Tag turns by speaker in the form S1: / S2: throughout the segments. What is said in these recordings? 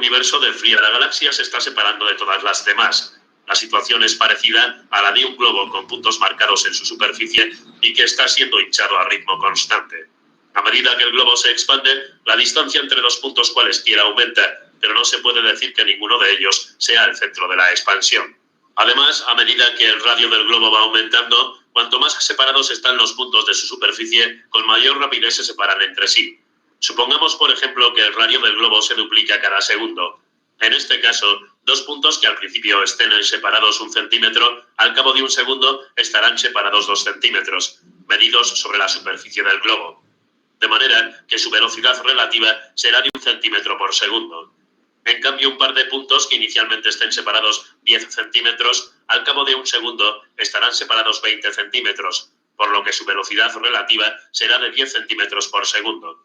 S1: universo de fría la galaxia se está separando de todas las demás. La situación es parecida a la de un globo con puntos marcados en su superficie y que está siendo hinchado a ritmo constante. A medida que el globo se expande, la distancia entre dos puntos cualesquiera aumenta, pero no se puede decir que ninguno de ellos sea el centro de la expansión. Además, a medida que el radio del globo va aumentando, cuanto más separados están los puntos de su superficie, con mayor rapidez se separan entre sí. Supongamos, por ejemplo, que el radio del globo se duplica cada segundo. En este caso, dos puntos que al principio estén separados 1 centímetro, al cabo de un segundo estarán separados 2 centímetros, medidos sobre la superficie del globo. De manera que su velocidad relativa será de 1 centímetro por segundo. En cambio, un par de puntos que inicialmente estén separados 10 centímetros, al cabo de un segundo estarán separados 20 centímetros, por lo que su velocidad relativa será de 10 centímetros por segundo.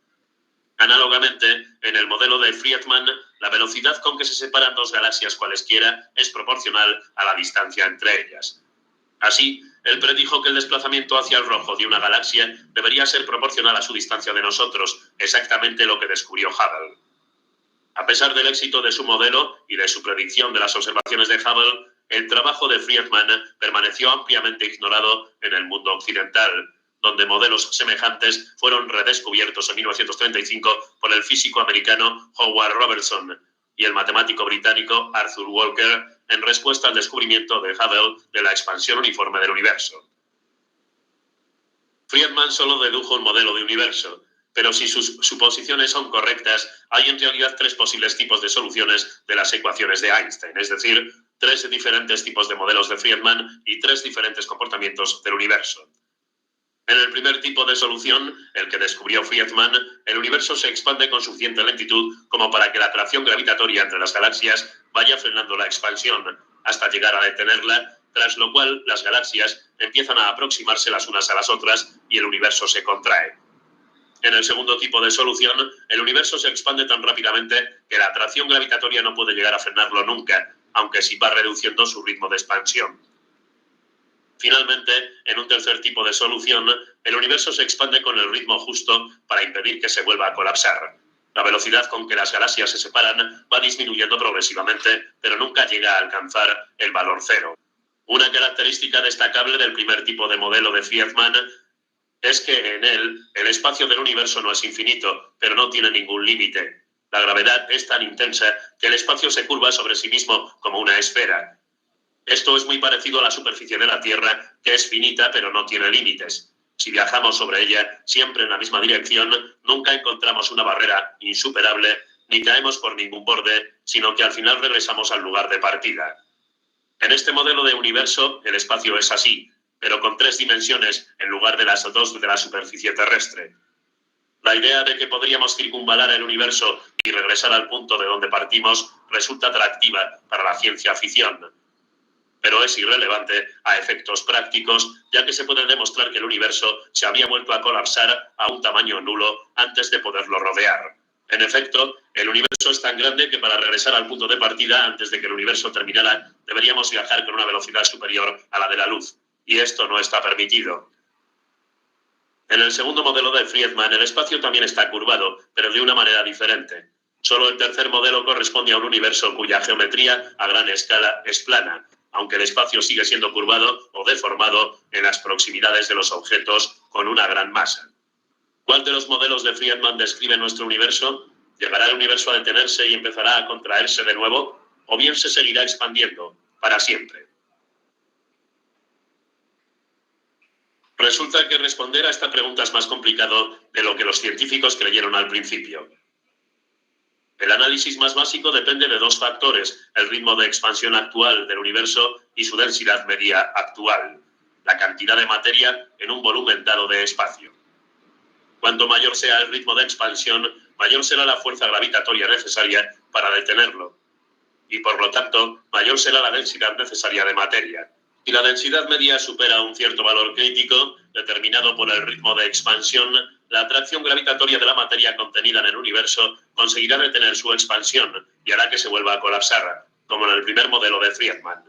S1: Análogamente, en el modelo de Friedman, la velocidad con que se separan dos galaxias cualesquiera es proporcional a la distancia entre ellas. Así, él predijo que el desplazamiento hacia el rojo de una galaxia debería ser proporcional a su distancia de nosotros, exactamente lo que descubrió Hubble. A pesar del éxito de su modelo y de su predicción de las observaciones de Hubble, el trabajo de Friedman permaneció ampliamente ignorado en el mundo occidental, donde modelos semejantes fueron redescubiertos en 1935 por el físico americano Howard Robertson y el matemático británico Arthur Walker en respuesta al descubrimiento de Hubble de la expansión uniforme del universo. Friedman solo dedujo un modelo de universo, pero si sus suposiciones son correctas, hay en realidad 3 posibles tipos de soluciones de las ecuaciones de Einstein, es decir, 3 diferentes tipos de modelos de Friedman y 3 diferentes comportamientos del universo. En el primer tipo de solución, el que descubrió Friedman, el universo se expande con suficiente lentitud como para que la atracción gravitatoria entre las galaxias vaya frenando la expansión, hasta llegar a detenerla, tras lo cual las galaxias empiezan a aproximarse las unas a las otras y el universo se contrae. En el segundo tipo de solución, el universo se expande tan rápidamente que la atracción gravitatoria no puede llegar a frenarlo nunca, aunque sí va reduciendo su ritmo de expansión. Finalmente, en un tercer tipo de solución, el universo se expande con el ritmo justo para impedir que se vuelva a colapsar. La velocidad con que las galaxias se separan va disminuyendo progresivamente, pero nunca llega a alcanzar el valor cero. Una característica destacable del primer tipo de modelo de Friedman es que en él el espacio del universo no es infinito, pero no tiene ningún límite. La gravedad es tan intensa que el espacio se curva sobre sí mismo como una esfera. Esto es muy parecido a la superficie de la Tierra, que es finita pero no tiene límites. Si viajamos sobre ella siempre en la misma dirección, nunca encontramos una barrera insuperable ni caemos por ningún borde, sino que al final regresamos al lugar de partida. En este modelo de universo, el espacio es así, pero con 3 dimensiones en lugar de las 2 de la superficie terrestre. La idea de que podríamos circunvalar el universo y regresar al punto de donde partimos resulta atractiva para la ciencia ficción, pero es irrelevante a efectos prácticos, ya que se puede demostrar que el universo se había vuelto a colapsar a un tamaño nulo antes de poderlo rodear. En efecto, el universo es tan grande que para regresar al punto de partida antes de que el universo terminara, deberíamos viajar con una velocidad superior a la de la luz. Y esto no está permitido. En el segundo modelo de Friedman, el espacio también está curvado, pero de una manera diferente. Solo el tercer modelo corresponde a un universo cuya geometría a gran escala es plana, aunque el espacio sigue siendo curvado o deformado en las proximidades de los objetos con una gran masa. ¿Cuál de los modelos de Friedman describe nuestro universo? ¿Llegará el universo a detenerse y empezará a contraerse de nuevo? ¿O bien se seguirá expandiendo para siempre? Resulta que responder a esta pregunta es más complicado de lo que los científicos creyeron al principio. El análisis más básico depende de 2 factores, el ritmo de expansión actual del universo y su densidad media actual, la cantidad de materia en un volumen dado de espacio. Cuanto mayor sea el ritmo de expansión, mayor será la fuerza gravitatoria necesaria para detenerlo, y por lo tanto, mayor será la densidad necesaria de materia. Si la densidad media supera un cierto valor crítico, determinado por el ritmo de expansión, la atracción gravitatoria de la materia contenida en el universo conseguirá detener su expansión y hará que se vuelva a colapsar, como en el primer modelo de Friedman.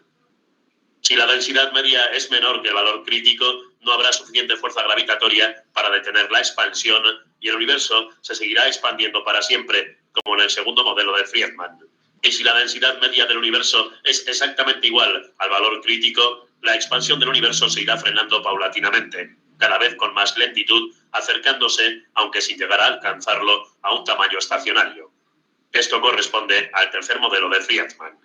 S1: Si la densidad media es menor que el valor crítico, no habrá suficiente fuerza gravitatoria para detener la expansión y el universo se seguirá expandiendo para siempre, como en el segundo modelo de Friedman. Y si la densidad media del universo es exactamente igual al valor crítico, la expansión del universo se irá frenando paulatinamente, cada vez con más lentitud, acercándose, aunque sin llegar a alcanzarlo, a un tamaño estacionario. Esto corresponde al tercer modelo de Friedman.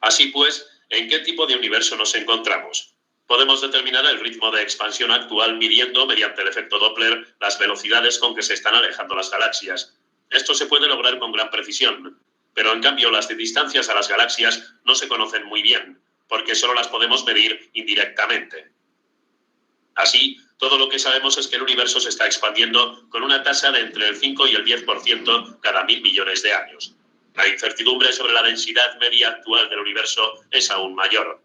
S1: Así pues, ¿en qué tipo de universo nos encontramos? Podemos determinar el ritmo de expansión actual midiendo, mediante el efecto Doppler, las velocidades con que se están alejando las galaxias. Esto se puede lograr con gran precisión, pero en cambio las distancias a las galaxias no se conocen muy bien, porque solo las podemos medir indirectamente. Así, todo lo que sabemos es que el universo se está expandiendo con una tasa de entre el 5 y el 10% cada 1000 millones de años. La incertidumbre sobre la densidad media actual del universo es aún mayor.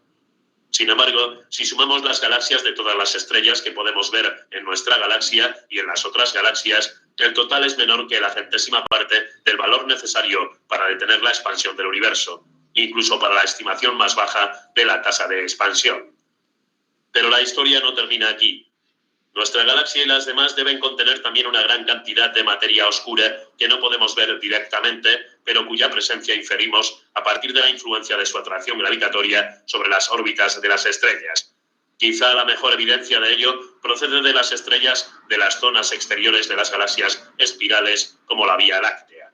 S1: Sin embargo, si sumamos las galaxias de todas las estrellas que podemos ver en nuestra galaxia y en las otras galaxias, el total es menor que la centésima parte del valor necesario para detener la expansión del universo, incluso para la estimación más baja de la tasa de expansión. Pero la historia no termina aquí. Nuestra galaxia y las demás deben contener también una gran cantidad de materia oscura que no podemos ver directamente, pero cuya presencia inferimos a partir de la influencia de su atracción gravitatoria sobre las órbitas de las estrellas. Quizá la mejor evidencia de ello procede de las estrellas de las zonas exteriores de las galaxias espirales, como la Vía Láctea.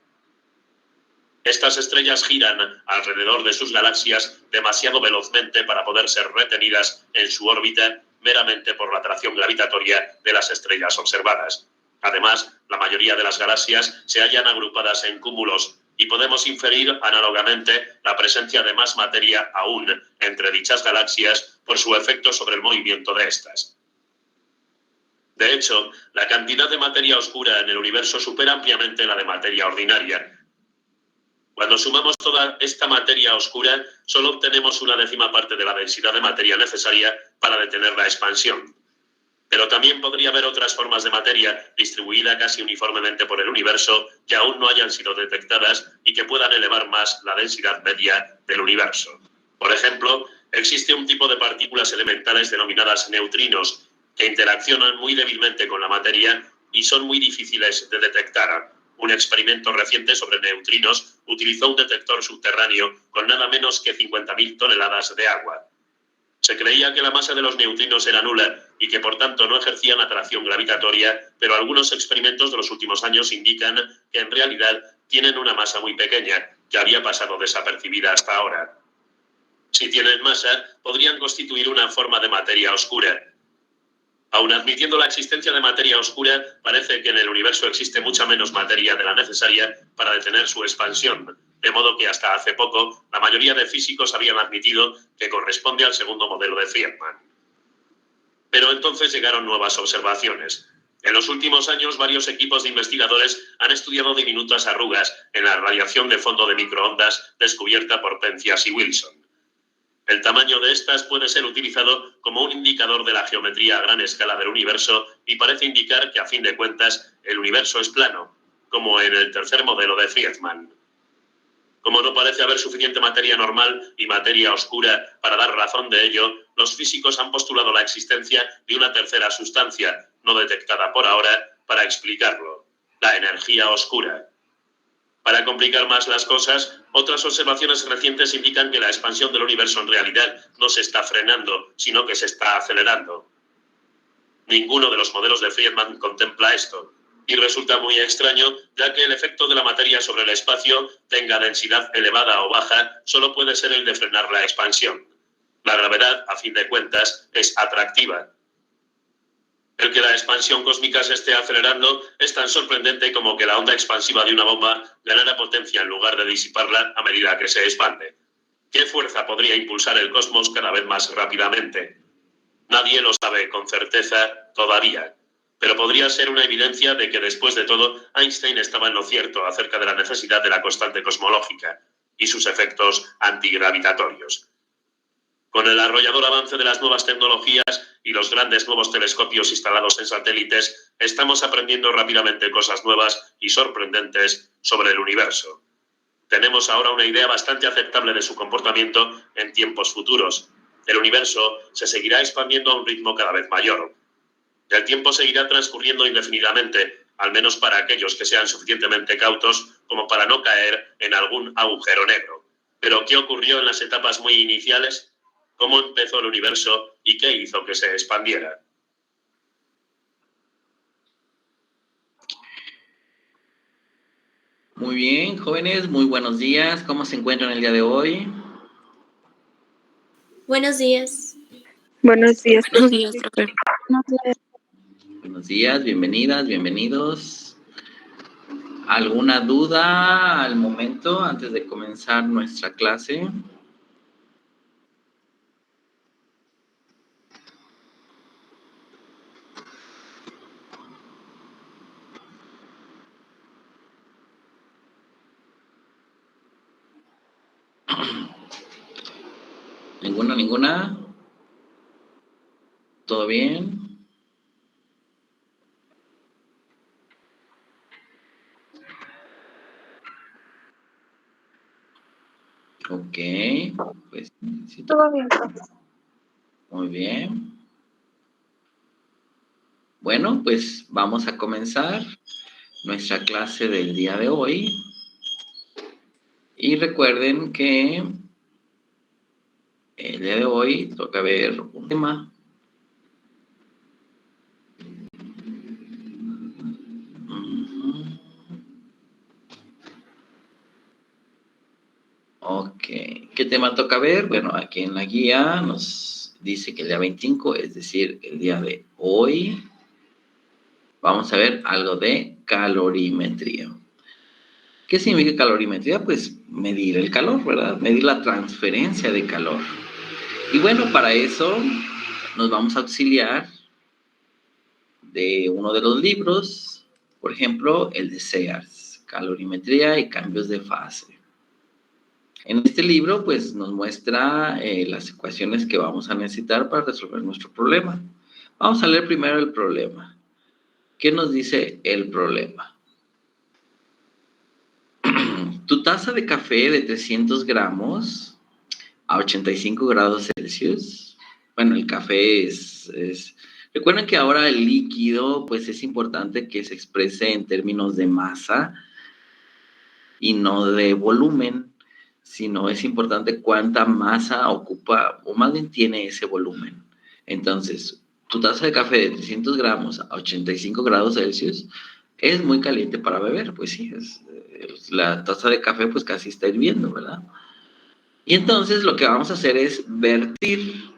S1: Estas estrellas giran alrededor de sus galaxias demasiado velozmente para poder ser retenidas en su órbita meramente por la atracción gravitatoria de las estrellas observadas. Además, la mayoría de las galaxias se hallan agrupadas en cúmulos y podemos inferir análogamente la presencia de más materia aún entre dichas galaxias por su efecto sobre el movimiento de estas. De hecho, la cantidad de materia oscura en el universo supera ampliamente la de materia ordinaria. Cuando sumamos toda esta materia oscura, solo obtenemos una décima parte de la densidad de materia necesaria para detener la expansión. Pero también podría haber otras formas de materia distribuida casi uniformemente por el universo que aún no hayan sido detectadas y que puedan elevar más la densidad media del universo. Por ejemplo, existe un tipo de partículas elementales denominadas neutrinos que interaccionan muy débilmente con la materia y son muy difíciles de detectar. Un experimento reciente sobre neutrinos utilizó un detector subterráneo con nada menos que 50.000 toneladas de agua. Se creía que la masa de los neutrinos era nula y que por tanto no ejercían atracción gravitatoria, pero algunos experimentos de los últimos años indican que en realidad tienen una masa muy pequeña, que había pasado desapercibida hasta ahora. Si tienen masa, podrían constituir una forma de materia oscura. Aun admitiendo la existencia de materia oscura, parece que en el universo existe mucha menos materia de la necesaria para detener su expansión, de modo que hasta hace poco la mayoría de físicos habían admitido que corresponde al segundo modelo de Friedman. Pero entonces llegaron nuevas observaciones. En los últimos años, varios equipos de investigadores han estudiado diminutas arrugas en la radiación de fondo de microondas descubierta por Penzias y Wilson. El tamaño de estas puede ser utilizado como un indicador de la geometría a gran escala del universo y parece indicar que, a fin de cuentas, el universo es plano, como en el tercer modelo de Friedman. Como no parece haber suficiente materia normal y materia oscura para dar razón de ello, los físicos han postulado la existencia de una tercera sustancia, no detectada por ahora, para explicarlo: la energía oscura. Para complicar más las cosas, otras observaciones recientes indican que la expansión del universo en realidad no se está frenando, sino que se está acelerando. Ninguno de los modelos de Friedman contempla esto, y resulta muy extraño, ya que el efecto de la materia sobre el espacio, tenga densidad elevada o baja, solo puede ser el de frenar la expansión. La gravedad, a fin de cuentas, es atractiva. El que la expansión cósmica se esté acelerando es tan sorprendente como que la onda expansiva de una bomba ganara potencia en lugar de disiparla a medida que se expande. ¿Qué fuerza podría impulsar el cosmos cada vez más rápidamente? Nadie lo sabe con certeza todavía, pero podría ser una evidencia de que después de todo Einstein estaba en lo cierto acerca de la necesidad de la constante cosmológica y sus efectos antigravitatorios. Con el arrollador avance de las nuevas tecnologías y los grandes nuevos telescopios instalados en satélites, estamos aprendiendo rápidamente cosas nuevas y sorprendentes sobre el universo. Tenemos ahora una idea bastante aceptable de su comportamiento en tiempos futuros. El universo se seguirá expandiendo a un ritmo cada vez mayor. El tiempo seguirá transcurriendo indefinidamente al menos para aquellos que sean suficientemente cautos como para no caer en algún agujero negro. Pero ¿qué ocurrió en las etapas muy iniciales? ¿Cómo empezó el universo y qué hizo que se expandiera?
S2: Muy bien, jóvenes, muy buenos días. ¿Cómo se encuentran el día de hoy?
S3: Buenos días.
S4: Buenos días.
S3: Buenos días, profe.
S2: Buenos días, bienvenidas, bienvenidos. ¿Alguna duda al momento antes de comenzar nuestra clase? ¿Ninguna? ¿Todo bien? Ok, pues necesito...
S4: Todo bien.
S2: Muy bien. Bueno, pues vamos a comenzar nuestra clase del día de hoy. Y recuerden que el día de hoy toca ver un tema. Ok, ¿qué tema toca ver? Bueno, aquí en la guía nos dice que el día 25, es decir, el día de hoy, vamos a ver algo de calorimetría. ¿Qué significa calorimetría? Pues medir el calor, ¿verdad? Medir la transferencia de calor. Y bueno, para eso nos vamos a auxiliar de uno de los libros, por ejemplo, el de Sears, Calorimetría y Cambios de Fase. En este libro, pues, nos muestra las ecuaciones que vamos a necesitar para resolver nuestro problema. Vamos a leer primero el problema. ¿Qué nos dice el problema? Tu taza de café de 300 gramos a 85 grados Celsius. Bueno, el café es... Recuerden que ahora el líquido, pues, es importante que se exprese en términos de masa y no de volumen, sino es importante cuánta masa ocupa, o más bien tiene ese volumen. Entonces, tu taza de café de 300 gramos a 85 grados Celsius es muy caliente para beber, pues sí, la taza de café pues casi está hirviendo, ¿verdad? Y entonces lo que vamos a hacer es vertir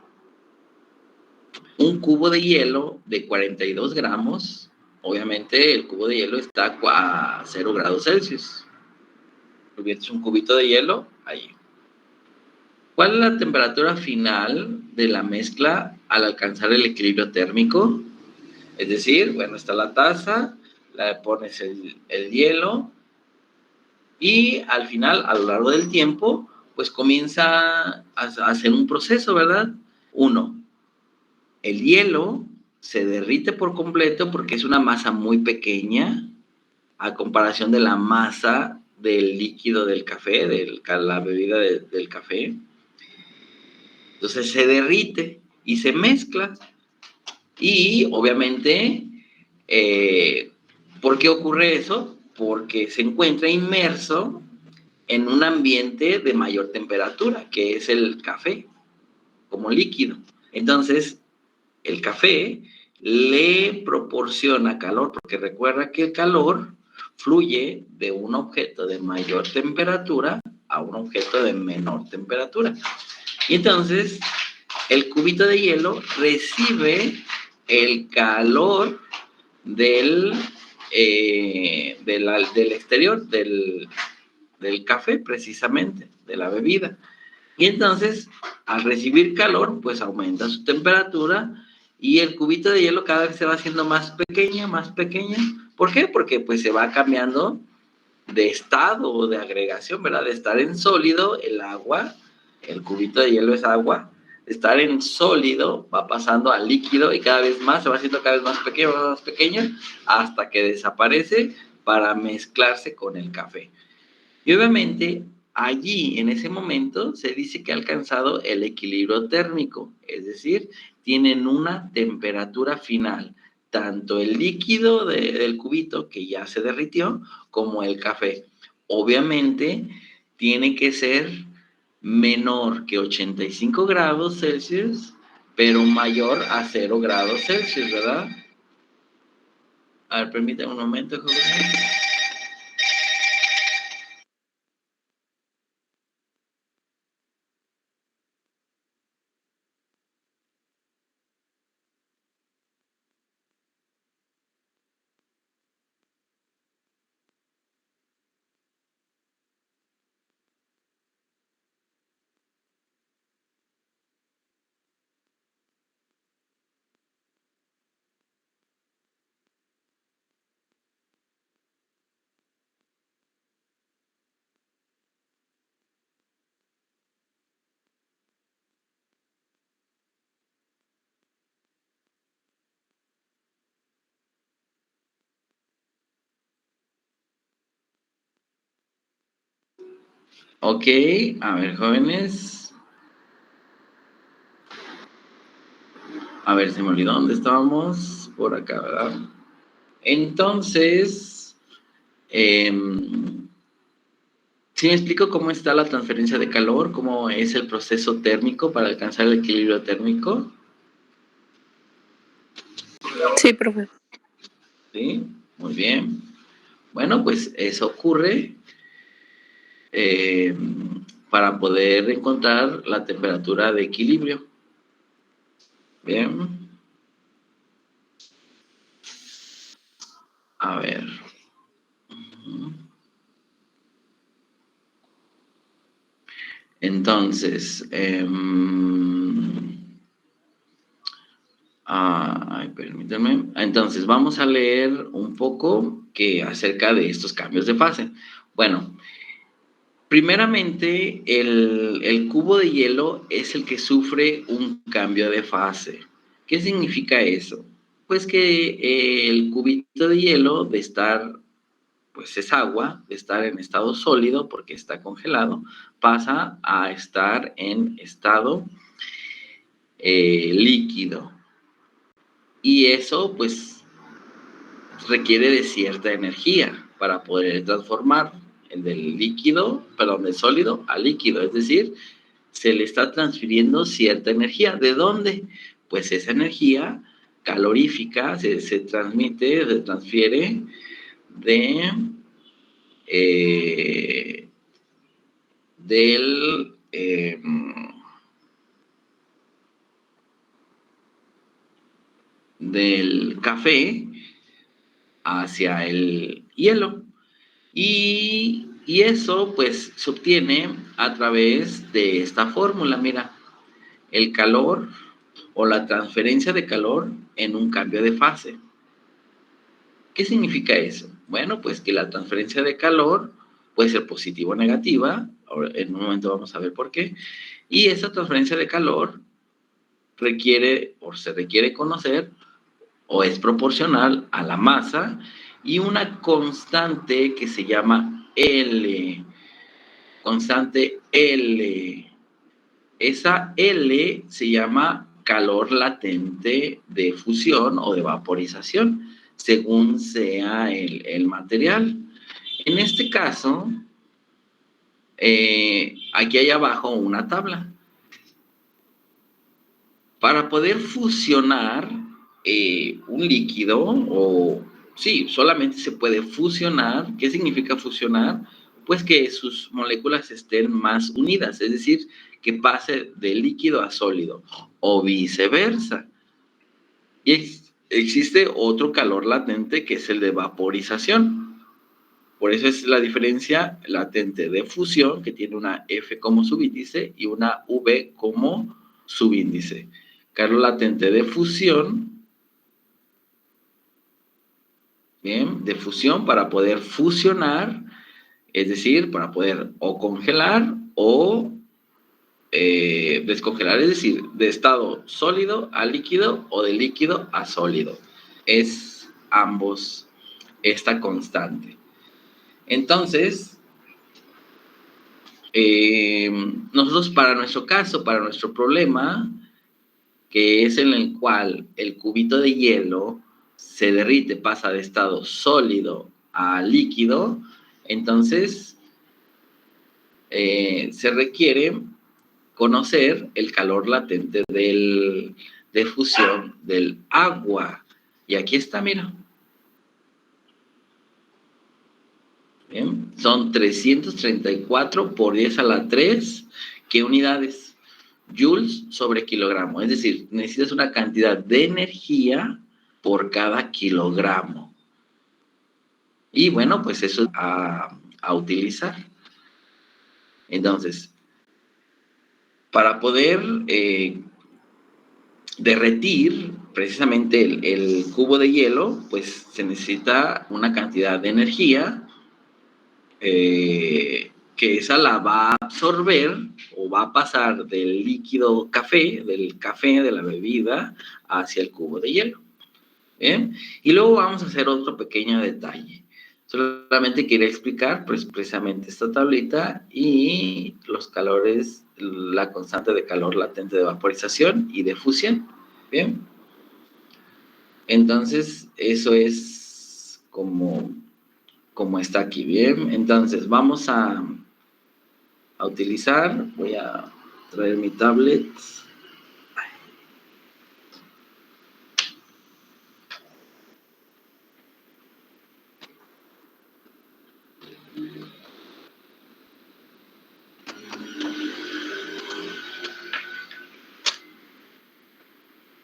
S2: un cubo de hielo de 42 gramos, obviamente el cubo de hielo está a 0 grados Celsius. Viertes un cubito de hielo ahí. ¿Cuál es la temperatura final de la mezcla al alcanzar el equilibrio térmico? Es decir, bueno, está la taza, le pones el hielo y al final, a lo largo del tiempo, pues comienza a hacer un proceso, ¿verdad? 1. El hielo se derrite por completo porque es una masa muy pequeña a comparación de la masa del líquido del café, de la bebida del café. Entonces se derrite y se mezcla. Y obviamente, ¿por qué ocurre eso? Porque se encuentra inmerso en un ambiente de mayor temperatura, que es el café, como líquido. Entonces, el café le proporciona calor, porque recuerda que el calor fluye de un objeto de mayor temperatura a un objeto de menor temperatura. Y entonces, el cubito de hielo recibe el calor del exterior, del café, precisamente, de la bebida. Y entonces, al recibir calor, pues aumenta su temperatura y el cubito de hielo cada vez se va haciendo más pequeña, más pequeña. ¿Por qué? Porque pues se va cambiando de estado o de agregación, ¿verdad? De estar en sólido, el agua, el cubito de hielo es agua, de estar en sólido va pasando a líquido y cada vez más se va haciendo cada vez más pequeño, hasta que desaparece para mezclarse con el café. Y obviamente allí, en ese momento, se dice que ha alcanzado el equilibrio térmico, es decir, tienen una temperatura final tanto el líquido del cubito que ya se derritió como el café. Obviamente tiene que ser menor que 85 grados Celsius, pero mayor a 0 grados Celsius, ¿verdad? A ver, permítame un momento, jóvenes. Ok, a ver, jóvenes. A ver, se me olvidó dónde estábamos. Por acá, ¿verdad? Entonces, ¿sí me explico cómo está la transferencia de calor? ¿Cómo es el proceso térmico para alcanzar el equilibrio térmico?
S3: Sí, profe.
S2: Sí, muy bien. Bueno, pues eso ocurre para poder encontrar la temperatura de equilibrio. Bien. A ver. Entonces, permítanme. Entonces, vamos a leer un poco acerca de estos cambios de fase. Bueno, primeramente, el cubo de hielo es el que sufre un cambio de fase. ¿Qué significa eso? Pues que el cubito de hielo de estar, pues es agua, de estar en estado sólido porque está congelado, pasa a estar en estado líquido. Y eso, pues, requiere de cierta energía para poder transformar del sólido a líquido. Es decir, se le está transfiriendo cierta energía. ¿De dónde? Pues esa energía calorífica se transfiere del café hacia el hielo. Y eso pues se obtiene a través de esta fórmula. Mira, el calor o la transferencia de calor en un cambio de fase. ¿Qué significa eso? Bueno, pues que la transferencia de calor puede ser positiva o negativa. Ahora, en un momento vamos a ver por qué. Y esa transferencia de calor se requiere conocer o es proporcional a la masa y una constante que se llama L. Constante L. Esa L se llama calor latente de fusión o de vaporización, según sea el material. En este caso, aquí hay abajo una tabla. Para poder fusionar un líquido, solamente se puede fusionar. ¿Qué significa fusionar? Pues que sus moléculas estén más unidas, es decir, que pase de líquido a sólido, o viceversa. Y existe otro calor latente que es el de vaporización. Por eso es la diferencia latente de fusión, que tiene una F como subíndice y una V como subíndice. Calor latente de fusión, bien, de fusión para poder fusionar, es decir, para poder o congelar o descongelar, es decir, de estado sólido a líquido o de líquido a sólido. Es ambos esta constante. Entonces, nosotros para nuestro caso, para nuestro problema, que es en el cual el cubito de hielo se derrite, pasa de estado sólido a líquido, entonces se requiere conocer el calor latente de fusión del agua. Y aquí está, mira. Bien, son 334 por 10 a la 3. ¿Qué unidades? Joules sobre kilogramo. Es decir, necesitas una cantidad de energía por cada kilogramo. Y bueno, pues eso es a utilizar. Entonces, para poder derretir precisamente el cubo de hielo, pues se necesita una cantidad de energía que esa la va a absorber o va a pasar del líquido café, de la bebida, hacia el cubo de hielo. ¿Bien? Y luego vamos a hacer otro pequeño detalle. Solamente quería explicar pues, precisamente esta tablita y los calores, la constante de calor latente de vaporización y de fusión. Bien. Entonces, eso es como está aquí. Bien. Entonces, vamos a utilizar, voy a traer mi tablet.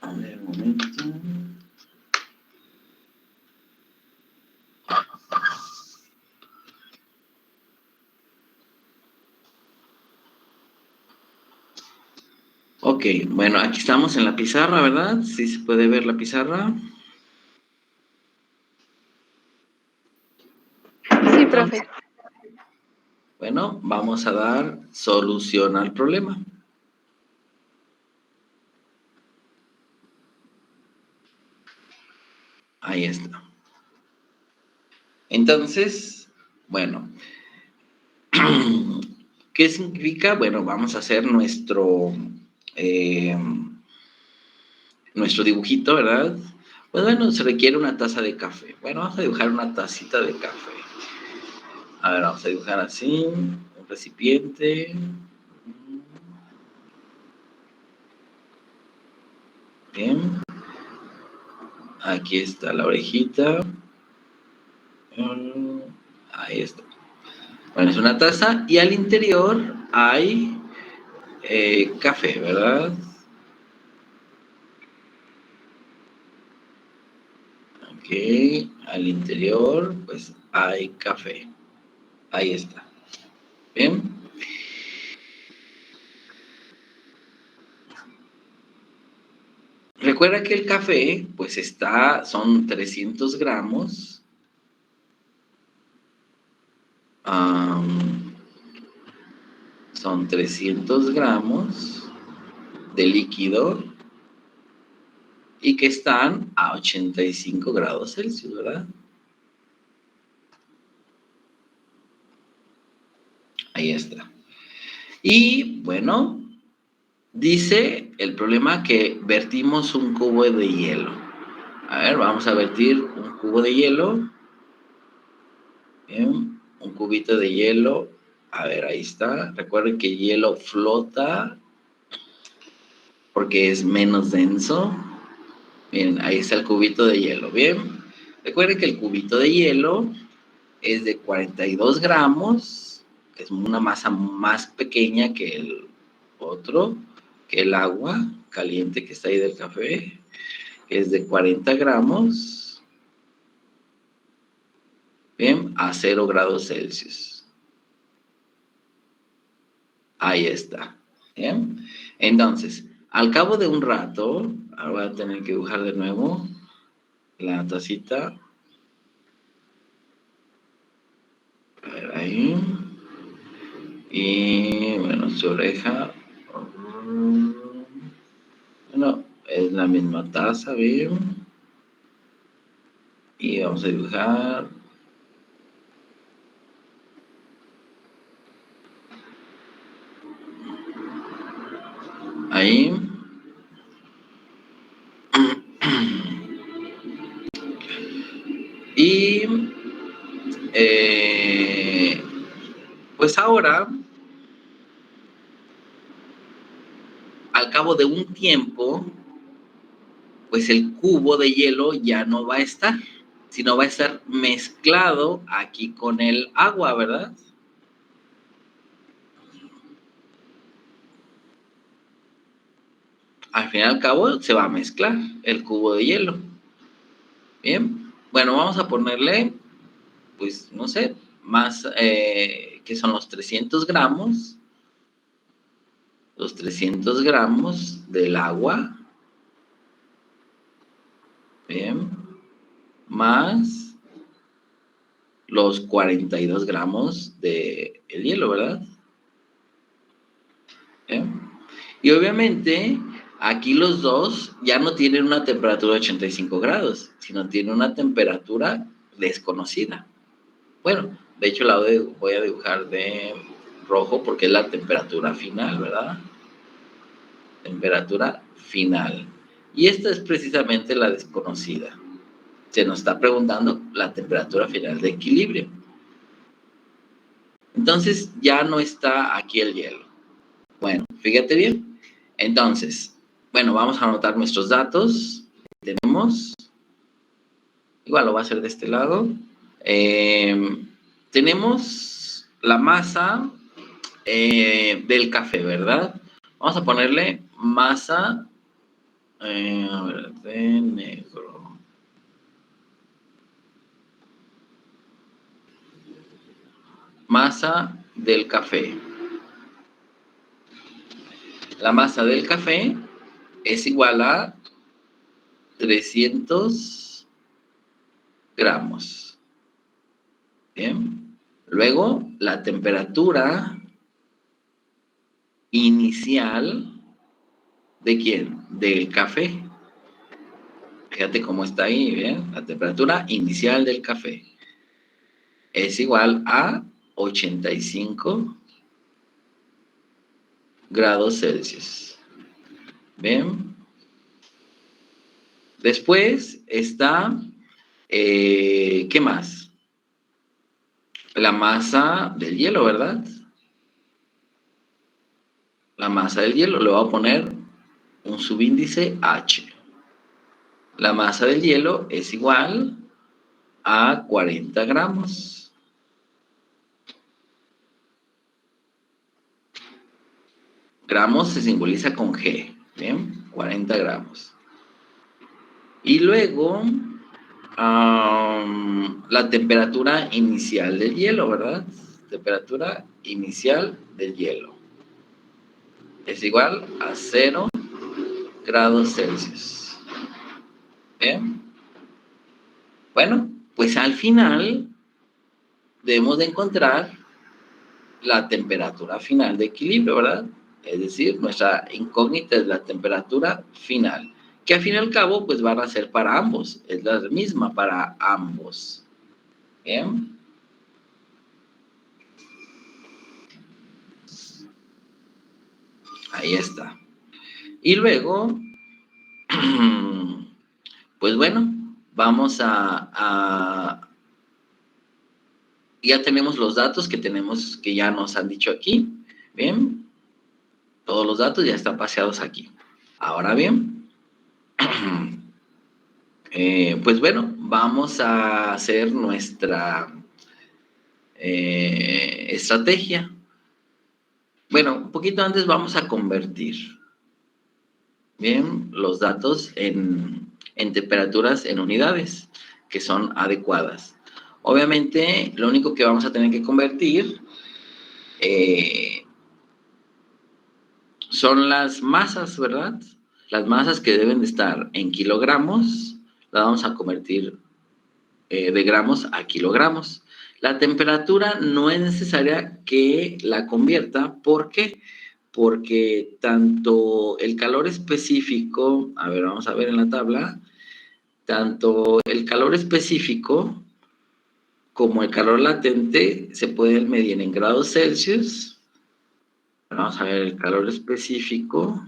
S2: A ver, un momento. Ok, bueno, aquí estamos en la pizarra, ¿verdad? Sí se puede ver la pizarra.
S3: Sí, profe.
S2: Bueno, vamos a dar solución al problema. Ahí está. Entonces, bueno, ¿qué significa? Bueno, vamos a hacer nuestro dibujito, ¿verdad? Pues bueno, se requiere una taza de café. Bueno, vamos a dibujar una tacita de café. A ver, vamos a dibujar así, un recipiente. Bien. Aquí está la orejita. Ahí está. Bueno, es una taza y al interior hay café, ¿verdad? Ok, al interior pues hay café. Ahí está. Bien. Recuerda que el café pues son 300 gramos. Son 300 gramos de líquido y que están a 85 grados Celsius, ¿verdad? Ahí está. Y bueno, dice el problema que vertimos un cubo de hielo. A ver, vamos a vertir un cubo de hielo. Bien, un cubito de hielo. A ver, ahí está. Recuerden que el hielo flota porque es menos denso. Bien, ahí está el cubito de hielo. Bien, recuerden que el cubito de hielo es de 42 gramos, que es una masa más pequeña que el otro, que el agua caliente que está ahí del café, que es de 40 gramos, bien, a 0 grados Celsius. Ahí está, bien. Entonces, al cabo de un rato, ahora voy a tener que dibujar de nuevo la tacita. A ver, ahí. Y bueno, su oreja. Bueno, es la misma taza, bien. Y vamos a dibujar. Ahí. Y pues ahora, al cabo de un tiempo, pues el cubo de hielo ya no va a estar, sino va a estar mezclado aquí con el agua, ¿verdad? Al fin y al cabo se va a mezclar el cubo de hielo. Bien, bueno, vamos a ponerle, pues, no sé, más, que son los 300 gramos. Los 300 gramos del agua. Bien, más los 42 gramos de el hielo, ¿verdad? Bien. Y obviamente aquí los dos ya no tienen una temperatura de 85 grados, sino tienen una temperatura desconocida. Bueno, de hecho la voy a dibujar de rojo porque es la temperatura final, ¿verdad? Temperatura final. Y esta es precisamente la desconocida. Se nos está preguntando la temperatura final de equilibrio. Entonces ya no está aquí el hielo. Bueno, fíjate bien. Entonces, bueno, vamos a anotar nuestros datos. Tenemos, igual lo va a hacer de este lado. Tenemos la masa del café, ¿verdad? Vamos a ponerle masa de negro. Masa del café. La masa del café es igual a 300 gramos. Bien. Luego, la temperatura inicial ¿de quién? Del café. Fíjate cómo está ahí, ¿bien? La temperatura inicial del café es igual a 85 grados Celsius. ¿Bien? Después está, ¿qué más? La masa del hielo, ¿verdad? La masa del hielo, le voy a poner un subíndice H. La masa del hielo es igual a 40 gramos. Gramos se simboliza con G, ¿bien? 40 gramos. Y luego, la temperatura inicial del hielo, ¿verdad? Temperatura inicial del hielo es igual a 0 grados Celsius. ¿Bien? Bueno, pues al final debemos de encontrar la temperatura final de equilibrio, ¿verdad? Es decir, nuestra incógnita es la temperatura final, que al fin y al cabo, pues van a ser para ambos, es la misma para ambos. ¿Bien? Ahí está. Y luego, pues bueno, vamos ya tenemos los datos que ya nos han dicho aquí. Bien, todos los datos ya están paseados aquí. Ahora bien, pues bueno, vamos a hacer nuestra estrategia. Bueno, un poquito antes vamos a convertir, bien, los datos en temperaturas en unidades que son adecuadas. Obviamente, lo único que vamos a tener que convertir son las masas, ¿verdad? Las masas que deben de estar en kilogramos, las vamos a convertir de gramos a kilogramos. La temperatura no es necesaria que la convierta. ¿Por qué? Porque tanto el calor específico, a ver, vamos a ver en la tabla, tanto el calor específico como el calor latente se pueden medir en grados Celsius. Vamos a ver el calor específico,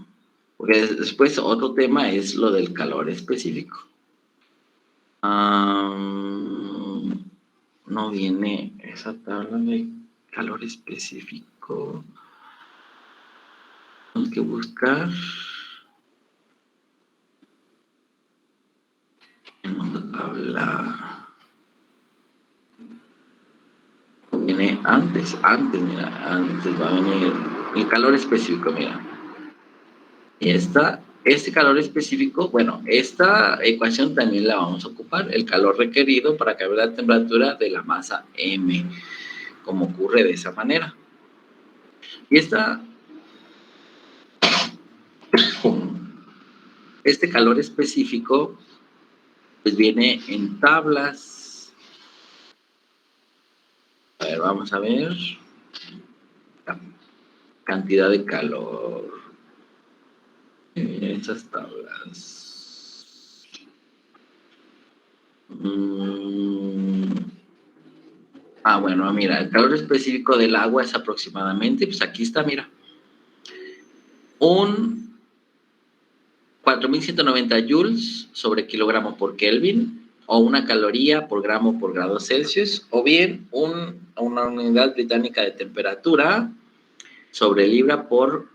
S2: porque después otro tema es lo del calor específico. no viene esa tabla de calor específico. Tenemos que buscar en una tabla. Viene antes, mira, antes va a venir el calor específico, mira. Y este calor específico, bueno, esta ecuación también la vamos a ocupar, el calor requerido para cambiar la temperatura de la masa M, como ocurre de esa manera. Y este calor específico, pues viene en tablas. A ver, vamos a ver. Cantidad de calor. Esas tablas. Bueno, mira, el calor específico del agua es aproximadamente, pues aquí está, mira, un 4.190 joules sobre kilogramo por Kelvin, o una caloría por gramo por grado Celsius, o bien una unidad británica de temperatura sobre libra por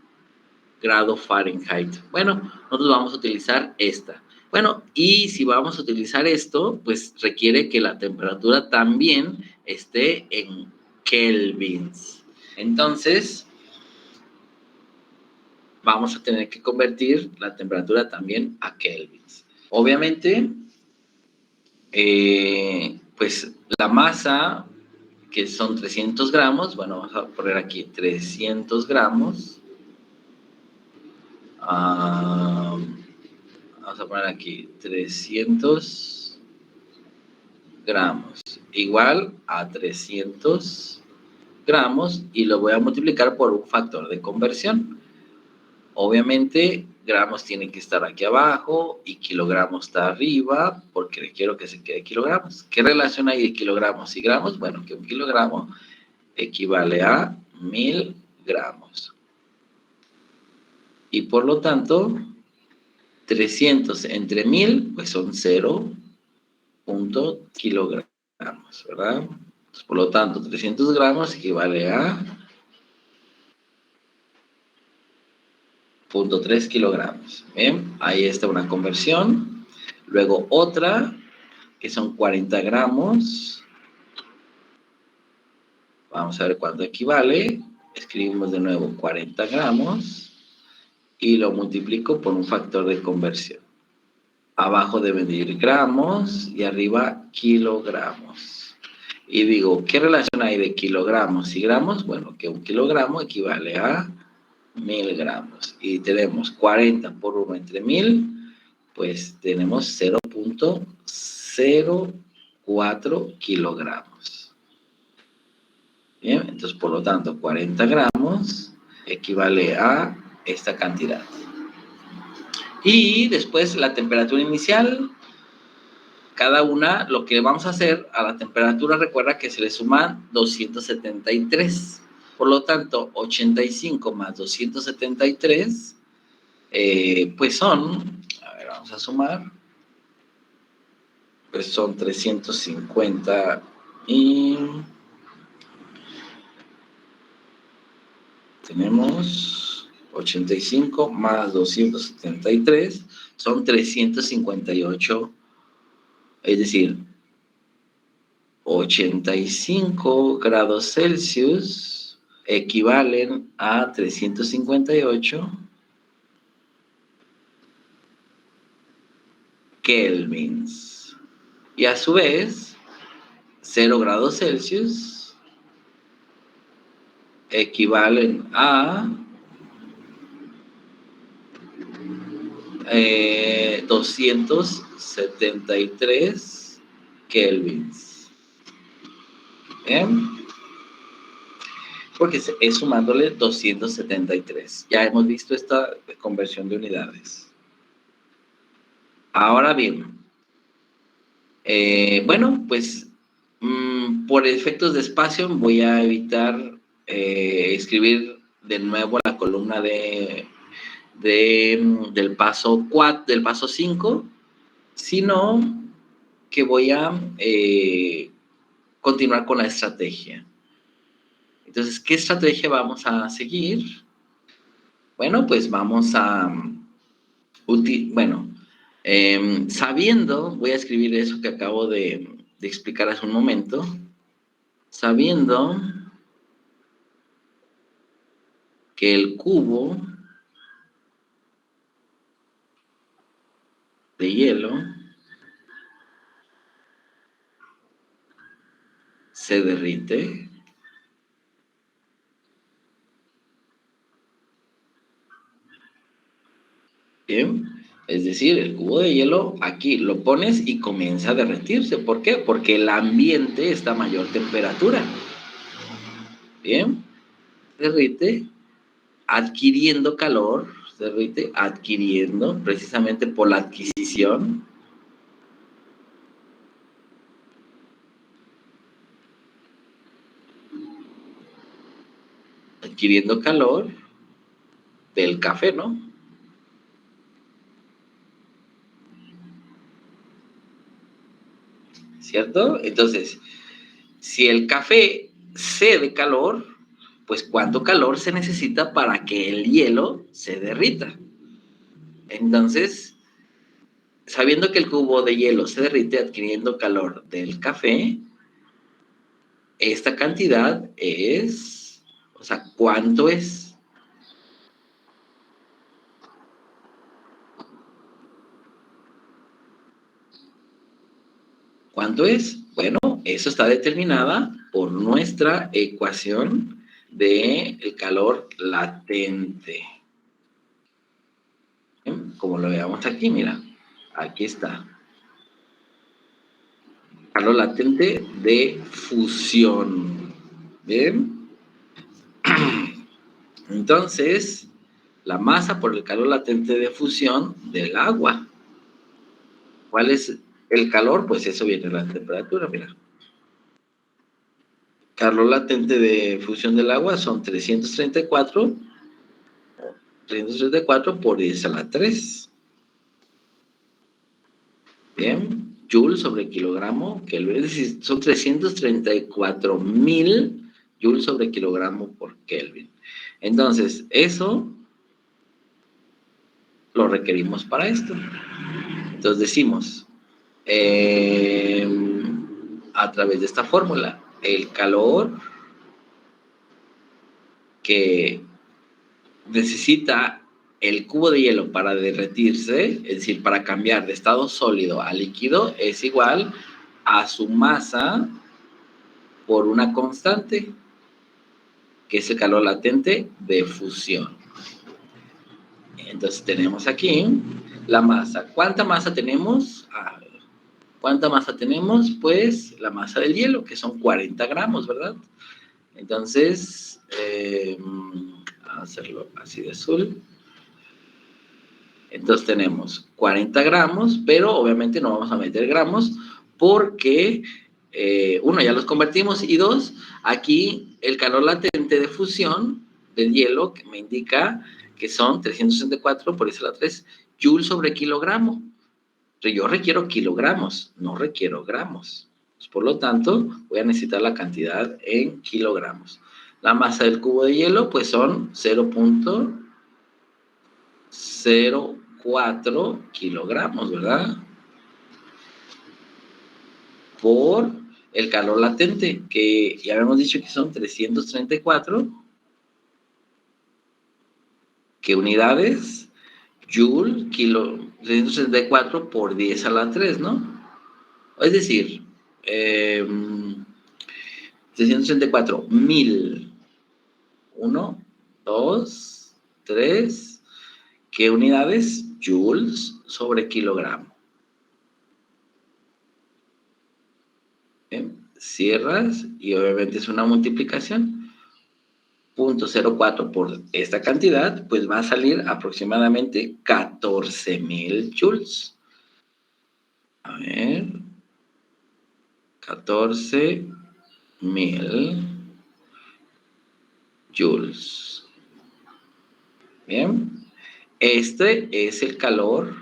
S2: grado Fahrenheit. Bueno, nosotros vamos a utilizar esta. Bueno, y si vamos a utilizar esto, pues requiere que la temperatura también esté en kelvins. Entonces, vamos a tener que convertir la temperatura también a kelvins. Obviamente, pues la masa, que son 300 gramos, bueno, vamos a poner aquí 300 gramos. Vamos a poner aquí 300 gramos, igual a 300 gramos, y lo voy a multiplicar por un factor de conversión. Obviamente, gramos tienen que estar aquí abajo y kilogramos está arriba, porque quiero que se quede kilogramos. ¿Qué relación hay de kilogramos y gramos? Bueno, que un kilogramo equivale a 1000 gramos. Y por lo tanto, 300 entre 1000, pues son 0. kilogramos, ¿verdad? Entonces, por lo tanto, 300 gramos equivale a 0.3 kilogramos. Bien, ahí está una conversión. Luego otra, que son 40 gramos. Vamos a ver cuánto equivale. Escribimos de nuevo 40 gramos y lo multiplico por un factor de conversión. Abajo deben de ir gramos y arriba kilogramos. Y digo, ¿qué relación hay de kilogramos y gramos? Bueno, que un kilogramo equivale a 1000 gramos. Y tenemos 40 por 1 entre 1000, pues tenemos 0.04 kilogramos. Bien, entonces por lo tanto 40 gramos equivale a esta cantidad. Y después la temperatura inicial. Cada una, lo que vamos a hacer a la temperatura, recuerda que se le suman 273. Por lo tanto, 85 más 273, pues son, a ver, vamos a sumar, pues son 350 y tenemos 85 más 273, son 358. Es decir, 85 grados Celsius equivalen a 358 kelvins. Y a su vez, 0 grados Celsius equivalen a 273 kelvins. ¿Bien? Porque es sumándole 273. Ya hemos visto esta conversión de unidades. Ahora bien, bueno, pues por efectos de espacio voy a evitar escribir de nuevo la columna del paso 4, del paso 5, sino que voy a continuar con la estrategia. Entonces, ¿qué estrategia vamos a seguir? Bueno, pues vamos a... sabiendo, voy a escribir eso que acabo de explicar hace un momento, sabiendo que el cubo de hielo se derrite, ¿bien? Es decir, el cubo de hielo aquí lo pones y comienza a derretirse. ¿Por qué? Porque el ambiente está a mayor temperatura. ¿Bien? Derrite, adquiriendo calor, se derrite, adquiriendo, precisamente por la adquisición. Adquiriendo calor del café, ¿no? ¿Cierto? Entonces, si el café cede calor, pues ¿cuánto calor se necesita para que el hielo se derrita? Entonces, sabiendo que el cubo de hielo se derrite adquiriendo calor del café, esta cantidad es, o sea, ¿cuánto es? ¿Cuánto es? Bueno, eso está determinada por nuestra ecuación del calor latente. ¿Bien? Como lo veamos aquí, mira, aquí está. Calor latente de fusión. ¿Bien? Entonces, la masa por el calor latente de fusión del agua. ¿Cuál es el calor? Pues eso viene de la temperatura, mira. Calor latente de fusión del agua son 334 por 10 a la 3. Bien, Joule sobre kilogramo, que es decir, son 334.000 Joule sobre kilogramo por Kelvin. Entonces, eso lo requerimos para esto. Entonces decimos, a través de esta fórmula, el calor que necesita el cubo de hielo para derretirse, es decir, para cambiar de estado sólido a líquido, es igual a su masa por una constante, que es el calor latente de fusión. Entonces tenemos aquí la masa. ¿Cuánta masa tenemos? ¿Cuánta masa tenemos? Pues la masa del hielo, que son 40 gramos, ¿verdad? Entonces, hacerlo así de azul. Entonces tenemos 40 gramos, pero obviamente no vamos a meter gramos porque, uno, ya los convertimos, y dos, aquí el calor latente de fusión del hielo que me indica que son 364 por eso la 3 Joule sobre kilogramo. Pero yo requiero kilogramos, no requiero gramos. Pues, por lo tanto, voy a necesitar la cantidad en kilogramos. La masa del cubo de hielo, pues son 0.04 kilogramos, ¿verdad? Por el calor latente, que ya habíamos dicho que son 334. ¿Qué unidades? Joule, 334 por 10 a la 3, ¿no? Es decir, 334, 1000. 1, 2, 3. ¿Qué unidades? Joules sobre kilogramo. ¿Bien? Cierras y obviamente es una multiplicación. 0.04 por esta cantidad, pues va a salir aproximadamente 14.000 joules. A ver. 14.000 joules. Bien. Este es el calor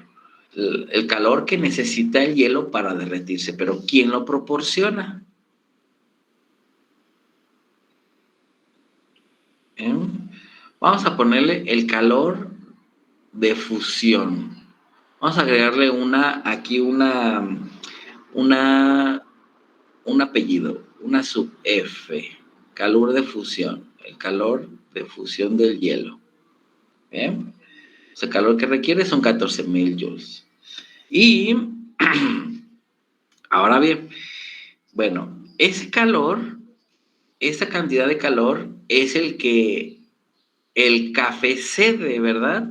S2: que necesita el hielo para derretirse. Pero ¿quién lo proporciona? Vamos a ponerle el calor de fusión. Vamos a agregarle un apellido, una sub F, calor de fusión, el calor de fusión del hielo. ¿Bien? O sea, el calor que requiere son 14,000 joules. Y ahora bien, bueno, ese calor, esa cantidad de calor es el que el café cede, ¿verdad?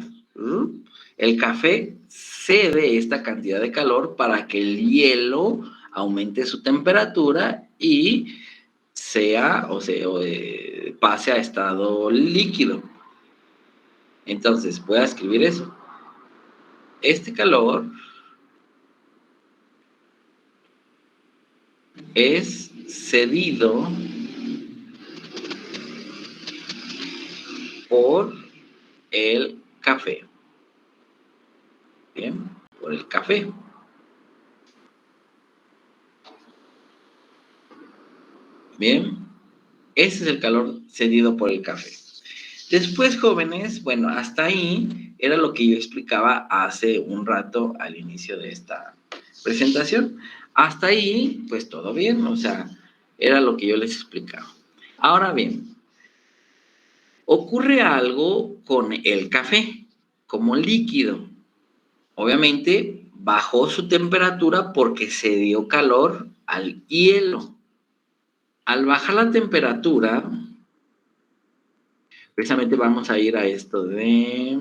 S2: El café cede esta cantidad de calor para que el hielo aumente su temperatura y pase a estado líquido. Entonces, voy a escribir eso. Este calor es cedido por el café. Bien, por el café. Bien, ese es el calor cedido por el café. Después, jóvenes, bueno, hasta ahí era lo que yo explicaba hace un rato al inicio de esta presentación. Hasta ahí, pues todo bien, o sea, era lo que yo les explicaba. Ahora bien, ocurre algo con el café, como líquido. Obviamente, bajó su temperatura porque se dio calor al hielo. Al bajar la temperatura, precisamente vamos a ir a esto de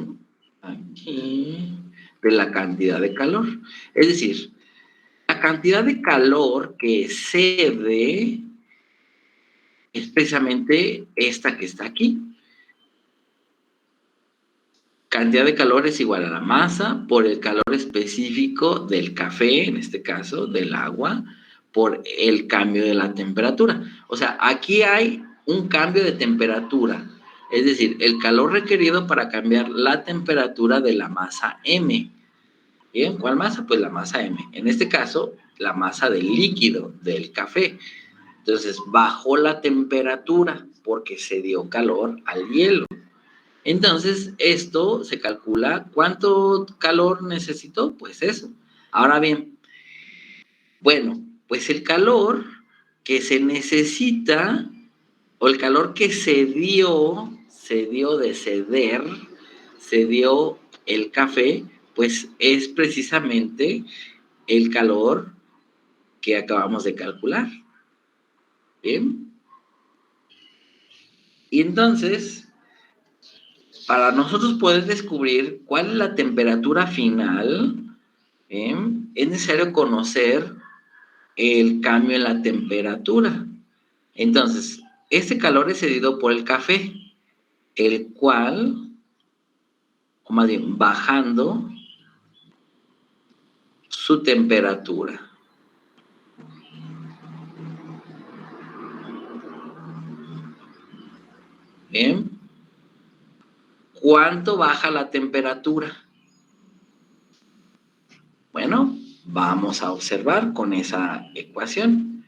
S2: aquí, de la cantidad de calor. Es decir, la cantidad de calor que cede es precisamente esta que está aquí. Cantidad de calor es igual a la masa por el calor específico del café, en este caso, del agua, por el cambio de la temperatura. O sea, aquí hay un cambio de temperatura, es decir, el calor requerido para cambiar la temperatura de la masa M. ¿Bien? ¿Cuál masa? Pues la masa M. En este caso, la masa del líquido, del café. Entonces, bajó la temperatura porque se dio calor al hielo. Entonces, esto se calcula, ¿cuánto calor necesitó? Pues eso. Ahora bien, bueno, pues el calor que se necesita, o el calor que se dio de ceder, se dio el café, pues es precisamente el calor que acabamos de calcular. ¿Bien? Y entonces, para nosotros poder descubrir cuál es la temperatura final, es necesario conocer el cambio en la temperatura. Entonces, este calor es cedido por el café, el cual, o más bien, bajando su temperatura. Bien. ¿Cuánto baja la temperatura? Bueno, vamos a observar con esa ecuación.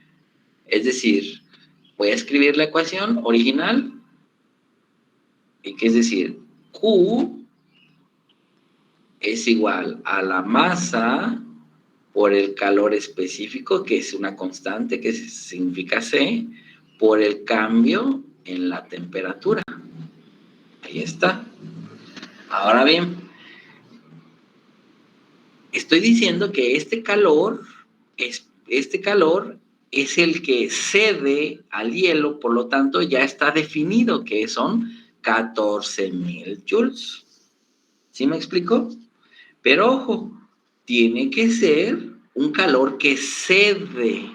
S2: Es decir, voy a escribir la ecuación original, que es decir, Q es igual a la masa por el calor específico, que es una constante, que significa C, por el cambio en la temperatura. Ahí está. Ahora bien, estoy diciendo que este calor es el que cede al hielo, por lo tanto ya está definido que son 14,000 joules. ¿Sí me explico? Pero ojo, tiene que ser un calor que cede,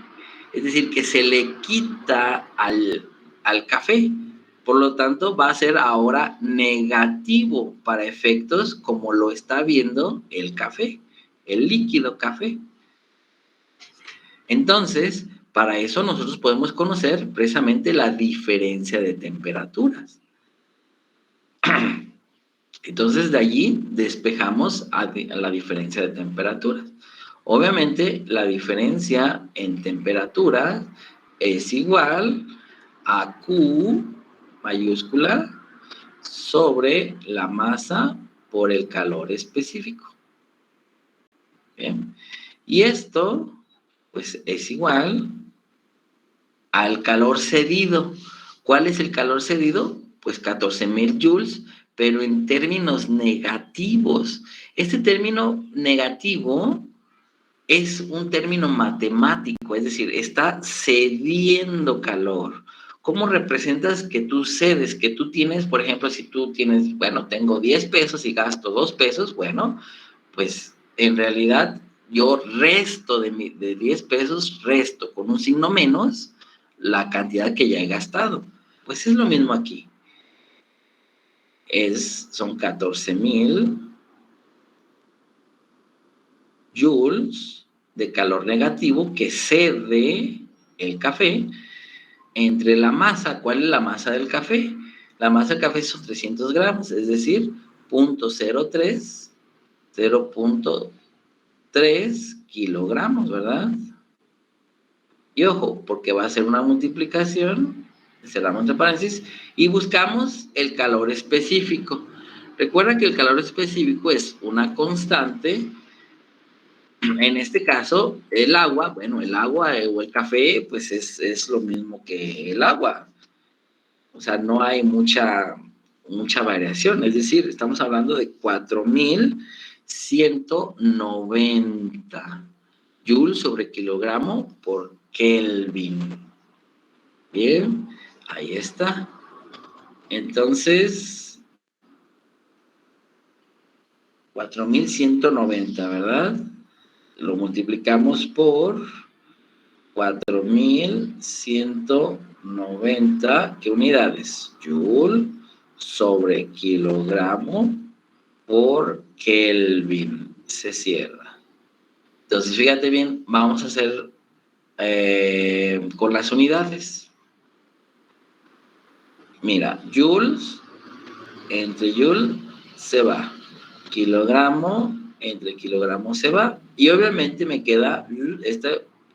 S2: es decir, que se le quita al café. Por lo tanto, va a ser ahora negativo para efectos como lo está viendo el café, el líquido café. Entonces, para eso nosotros podemos conocer precisamente la diferencia de temperaturas. Entonces, de allí despejamos a la diferencia de temperaturas. Obviamente, la diferencia en temperatura es igual a Q mayúscula sobre la masa por el calor específico. Bien. Y esto, pues, es igual al calor cedido. ¿Cuál es el calor cedido? Pues 14,000 joules, pero en términos negativos. Este término negativo es un término matemático, es decir, está cediendo calor. ¿Cómo representas que tú cedes? Que tú tienes, por ejemplo, si tú tienes, bueno, tengo 10 pesos y gasto 2 pesos, bueno, pues en realidad yo resto de 10 pesos, resto con un signo menos la cantidad que ya he gastado. Pues es lo mismo aquí. Son 14,000 joules de calor negativo que cede el café entre la masa. ¿Cuál es la masa del café? La masa del café son 300 gramos, es decir, 0.03 kilogramos, ¿verdad? Y ojo, porque va a ser una multiplicación, cerramos entre paréntesis, y buscamos el calor específico. Recuerda que el calor específico es una constante. En este caso, el agua, bueno, el agua o el café, pues es lo mismo que el agua. O sea, no hay mucha variación. Es decir, estamos hablando de 4,190 joules sobre kilogramo por Kelvin. Bien, ahí está. Entonces, 4,190, ¿verdad? Lo multiplicamos por 4,190, ¿qué unidades? Joule sobre kilogramo por Kelvin. Se cierra. Entonces, fíjate bien, vamos a hacer con las unidades. Mira, joules entre joule se va. Kilogramo entre kilogramo se va. Y obviamente me queda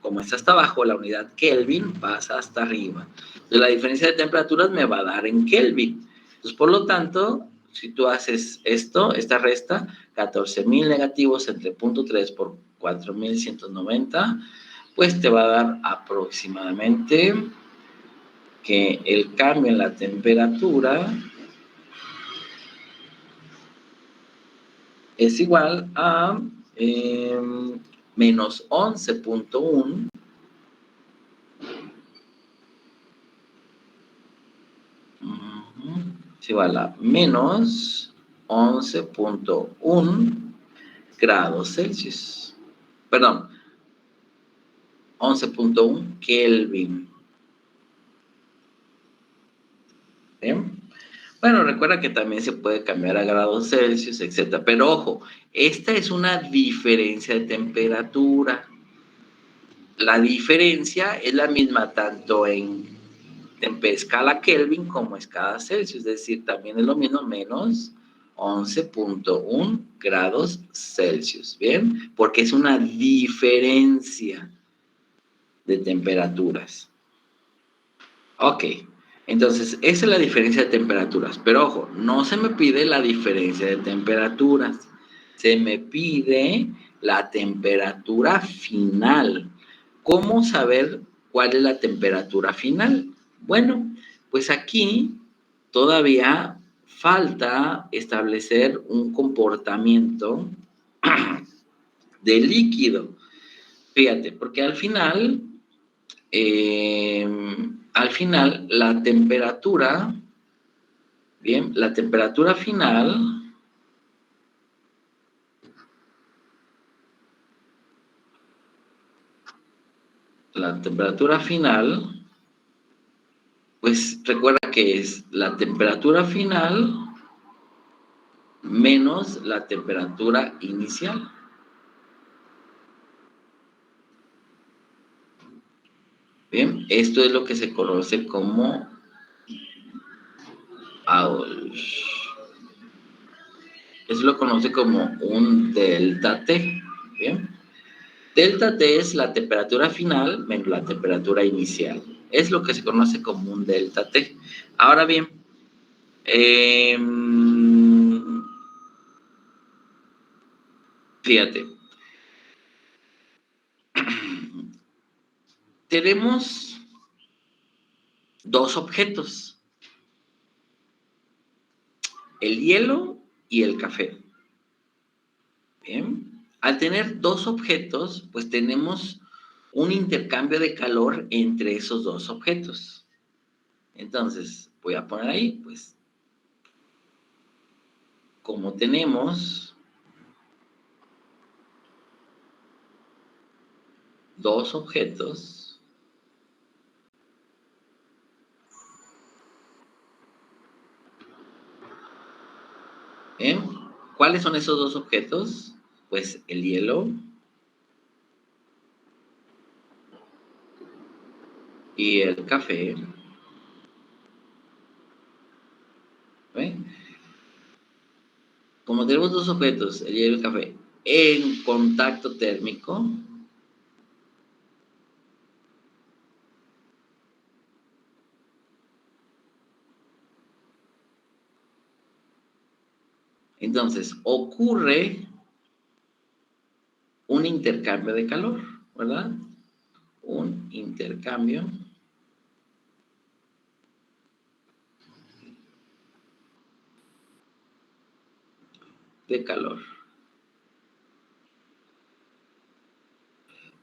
S2: como está hasta abajo, la unidad Kelvin pasa hasta arriba. Entonces, la diferencia de temperaturas me va a dar en Kelvin. Entonces, por lo tanto, si tú haces esta resta, 14,000 negativos entre 0.3 por 4,190, pues te va a dar aproximadamente que el cambio en la temperatura es igual a menos 11.1 es igual a menos 11.1 grados Celsius. Perdón, 11.1 Kelvin. ¿Bien? Bueno, recuerda que también se puede cambiar a grados Celsius, etc. Pero ojo, esta es una diferencia de temperatura. La diferencia es la misma tanto en escala Kelvin como escala Celsius, es decir, también es lo mismo, menos 11.1 grados Celsius, ¿bien? Porque es una diferencia de temperaturas. Ok, entonces esa es la diferencia de temperaturas, pero ojo, no se me pide la diferencia de temperaturas, se me pide la temperatura final. ¿Cómo saber cuál es la temperatura final? Bueno, pues aquí todavía falta establecer un comportamiento de líquido. Fíjate, porque al final la temperatura, bien, la temperatura final pues recuerda que es la temperatura final menos la temperatura inicial. Bien, esto es lo que se conoce como eso lo conoce como un delta T. Bien, delta T es la temperatura final menos la temperatura inicial. Es lo que se conoce como un delta T. Ahora bien, Fíjate. Tenemos dos objetos, el hielo y el café. Bien. Al tener dos objetos, pues tenemos un intercambio de calor entre esos dos objetos. Entonces, voy a poner ahí, pues, como tenemos dos objetos, ¿bien? ¿Cuáles son esos dos objetos? Pues el hielo y el café. ¿Ven? Como tenemos dos objetos, el hielo y el café, en contacto térmico, entonces ocurre un intercambio de calor, ¿verdad? Un intercambio de calor.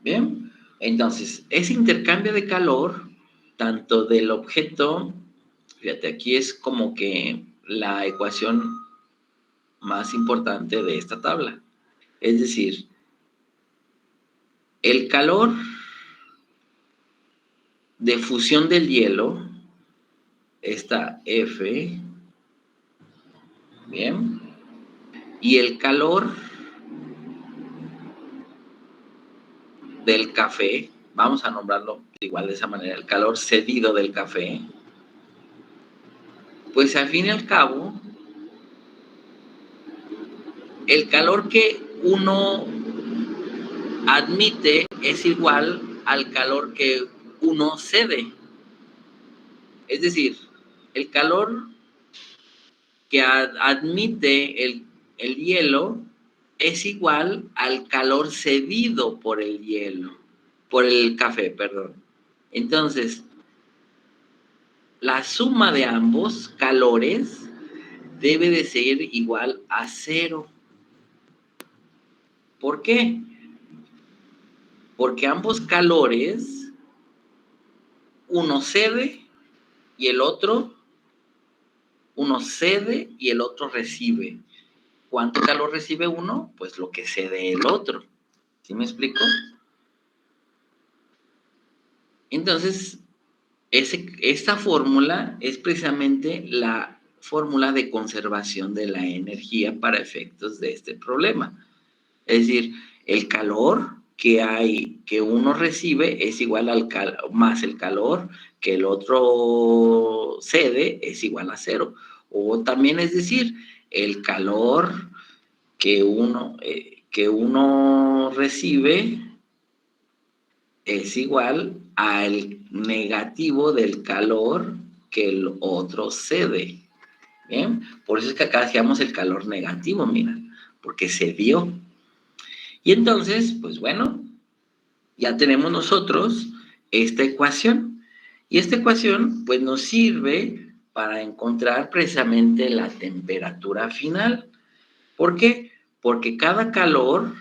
S2: Bien, entonces ese intercambio de calor, tanto del objeto, fíjate, aquí es como que la ecuación más importante de esta tabla. Es decir, el calor de fusión del hielo, está F, bien, y el calor del café, vamos a nombrarlo igual de esa manera, el calor cedido del café, pues al fin y al cabo, el calor que uno admite es igual al calor que uno cede. Es decir, el calor que admite el hielo es igual al calor cedido por el hielo, por el café, perdón. Entonces, la suma de ambos calores debe de ser igual a 0. ¿Por qué? Porque ambos calores, uno cede y el otro, recibe. ¿Cuánto calor recibe uno? Pues lo que cede el otro. ¿Sí me explico? Entonces, esta fórmula es precisamente la fórmula de conservación de la energía para efectos de este problema. Es decir, el calor que uno recibe es igual al más el calor que el otro cede es igual a 0. O también es decir, el calor que uno recibe es igual al negativo del calor que el otro cede. ¿Bien? Por eso es que acá hacíamos el calor negativo, mira, porque se dio. Y entonces, pues bueno, ya tenemos nosotros esta ecuación. Y esta ecuación, pues nos sirve para encontrar precisamente la temperatura final. ¿Por qué? Porque cada calor,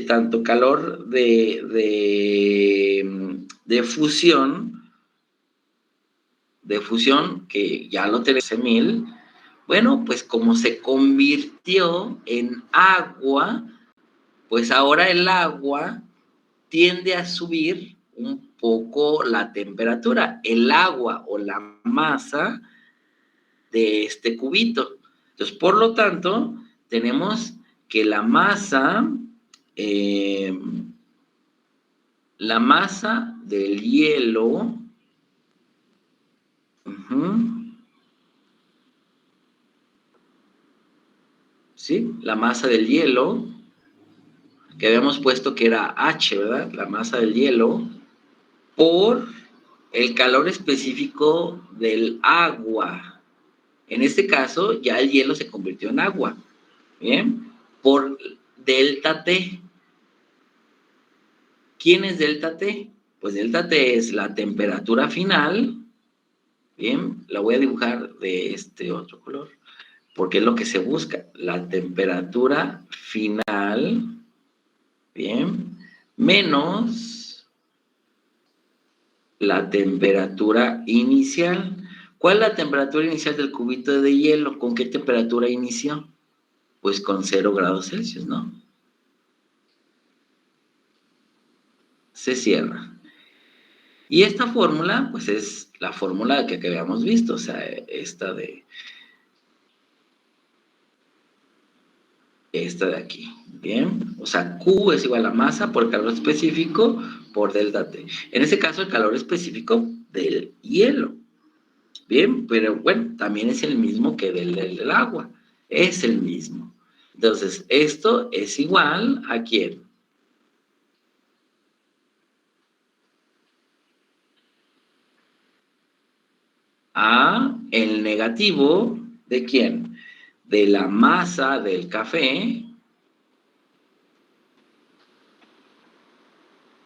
S2: tanto calor de fusión, que ya lo tenemos 1000, bueno, pues como se convirtió en agua, pues ahora el agua tiende a subir un poco la temperatura, el agua o la masa de este cubito. Entonces, por lo tanto, tenemos que la masa del hielo, ¿sí? La masa del hielo, que habíamos puesto que era H, ¿verdad? La masa del hielo, por el calor específico del agua. En este caso, ya el hielo se convirtió en agua, ¿bien? Por delta T. ¿Quién es delta T? Pues delta T es la temperatura final, ¿bien? La voy a dibujar de este otro color, porque es lo que se busca, la temperatura final, ¿bien? Menos la temperatura inicial. ¿Cuál es la temperatura inicial del cubito de hielo? ¿Con qué temperatura inició? Pues con 0 grados Celsius, ¿no? Se cierra. Y esta fórmula, pues es la fórmula que habíamos visto, o sea, esta de aquí, ¿bien? O sea, Q es igual a masa por calor específico por delta T. En este caso, el calor específico del hielo, ¿bien? Pero bueno, también es el mismo que del agua, es el mismo. Entonces, esto es igual a ¿quién? A el negativo ¿de quién? De la masa del café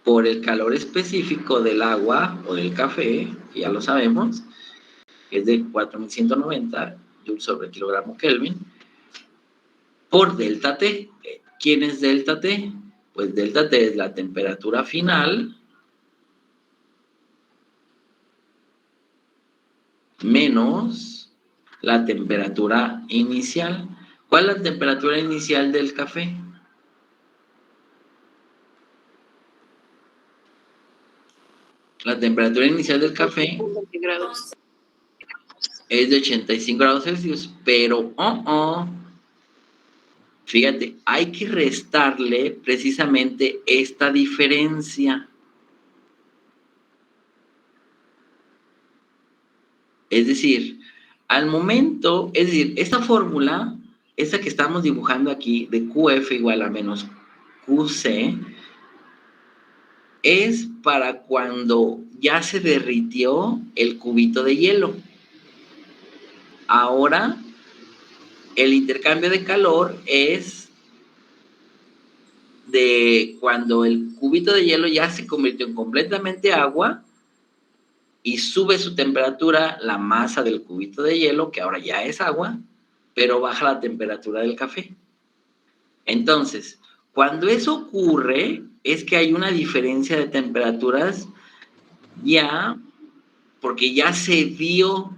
S2: por el calor específico del agua o del café, que ya lo sabemos, que es de 4190 joules sobre kilogramo Kelvin, por delta T. ¿Quién es delta T? Pues delta T es la temperatura final menos la temperatura inicial. ¿Cuál es la temperatura inicial del café? La temperatura inicial del café es de 85 grados Celsius, pero fíjate, hay que restarle precisamente esta diferencia. Es decir, al momento, es decir, esta fórmula, esta que estamos dibujando aquí, de QF igual a menos QC, es para cuando ya se derritió el cubito de hielo. Ahora, el intercambio de calor es de cuando el cubito de hielo ya se convirtió en completamente agua y sube su temperatura, la masa del cubito de hielo, que ahora ya es agua, pero baja la temperatura del café. Entonces, cuando eso ocurre, es que hay una diferencia de temperaturas ya, porque ya se dio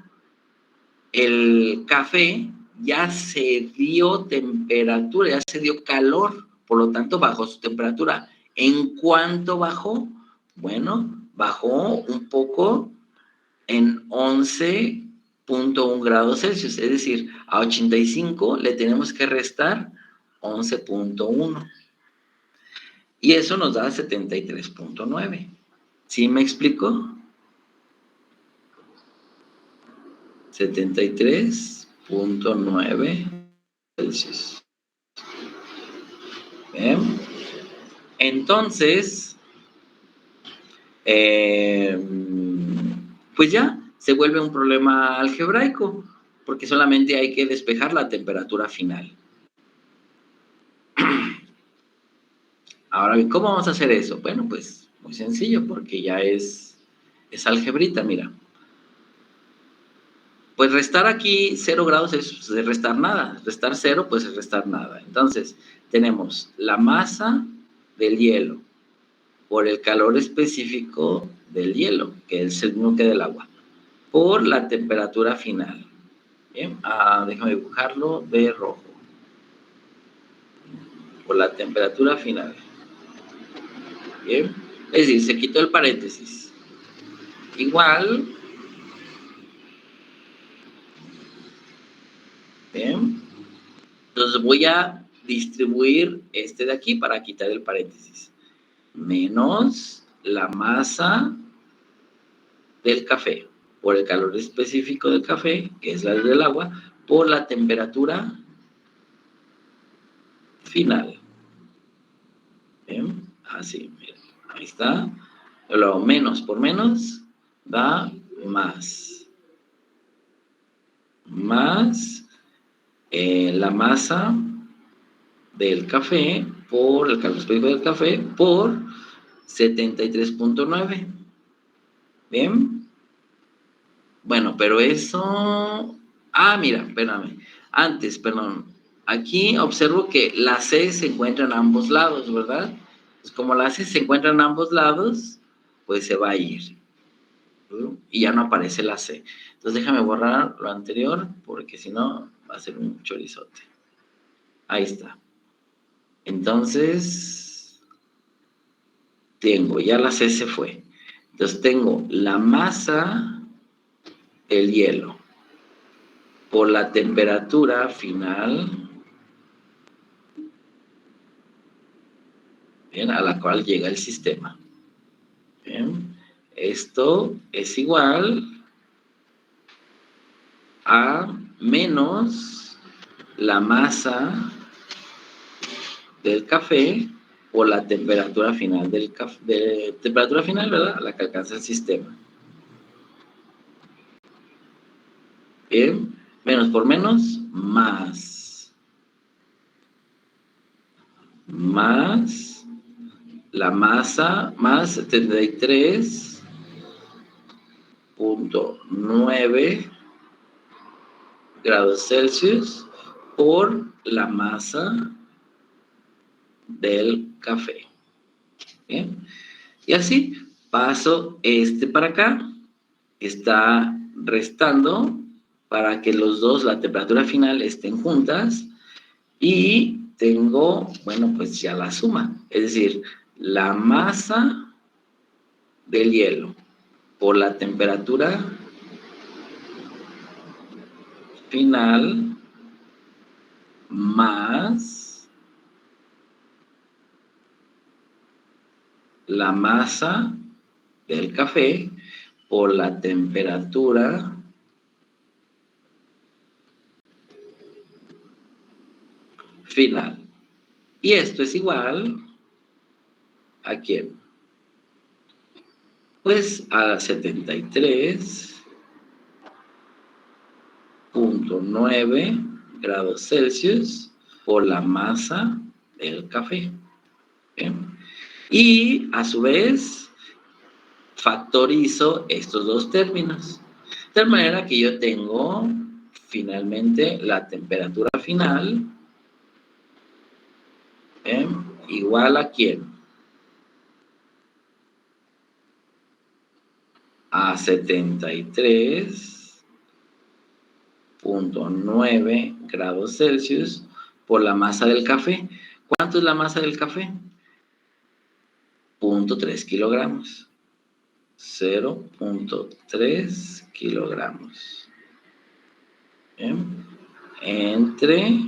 S2: el café, ya se dio temperatura, ya se dio calor, por lo tanto bajó su temperatura. ¿En cuánto bajó? Bueno, bajó un poco en 11.1 grados Celsius, es decir, a 85 le tenemos que restar 11.1. Y eso nos da 73.9. ¿Sí me explico? 73.9 Celsius. Bien. Entonces, pues ya se vuelve un problema algebraico, porque solamente hay que despejar la temperatura final. Ahora bien, ¿cómo vamos a hacer eso? Bueno, pues muy sencillo, porque ya es algebrita, mira. Pues restar aquí 0 grados es restar nada. Restar 0, pues es restar nada. Entonces, tenemos la masa del hielo por el calor específico del hielo, que es el mismo que del agua, por la temperatura final. Bien, déjame dibujarlo de rojo. Por la temperatura final. Bien, es decir, se quitó el paréntesis. Igual. Bien. Entonces voy a distribuir este de aquí para quitar el paréntesis. Menos la masa del café por el calor específico del café, que es la del agua, por la temperatura final. ¿Bien? Así, miren, ahí está. Luego, menos por menos da más. más la masa del café por el cálculo específico del café por 73.9. Bien. Bueno, pero eso... Ah, mira, espérame. Antes, perdón. Aquí observo que la C se encuentra en ambos lados, ¿verdad? Pues como la C se encuentra en ambos lados, pues se va a ir. Y ya no aparece la C. Entonces déjame borrar lo anterior, porque si no va a ser un chorizote. Ahí está. Entonces, tengo, ya la C se fue. Entonces tengo la masa del hielo por la temperatura final, bien, a la cual llega el sistema. Bien. Esto es igual a menos la masa del café por la temperatura final del café, de temperatura final, ¿verdad? La que alcanza el sistema. Bien, menos por menos, más la masa, más 73.9 grados Celsius por la masa del café. Bien. Y así paso para acá, está restando para que los dos, la temperatura final, estén juntas y tengo, bueno, pues ya la suma, es decir, la masa del hielo por la temperatura final más la masa del café por la temperatura final. Y esto es igual ¿a quién? Pues a 73.9 grados Celsius por la masa del café. ¿Bien? Y a su vez factorizo estos dos términos. De tal manera que yo tengo finalmente la temperatura final igual a ¿quién? A 73.9 grados Celsius por la masa del café. ¿Cuánto es la masa del café? 0.3 kilogramos. 0.3 kilogramos. ¿Bien? Entre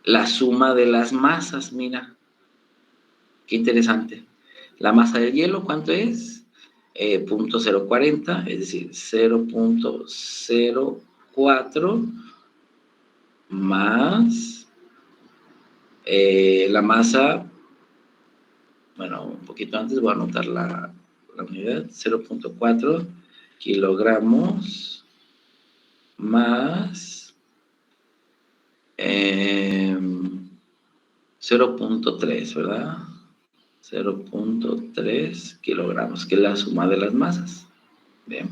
S2: la suma de las masas, mira. Qué interesante. La masa del hielo, ¿cuánto es? 0.040, es decir, 0.04 más la masa, bueno, un poquito antes voy a anotar la unidad, 0.4 kilogramos más 0.3, ¿verdad? 0.3 kilogramos, que es la suma de las masas. Bien.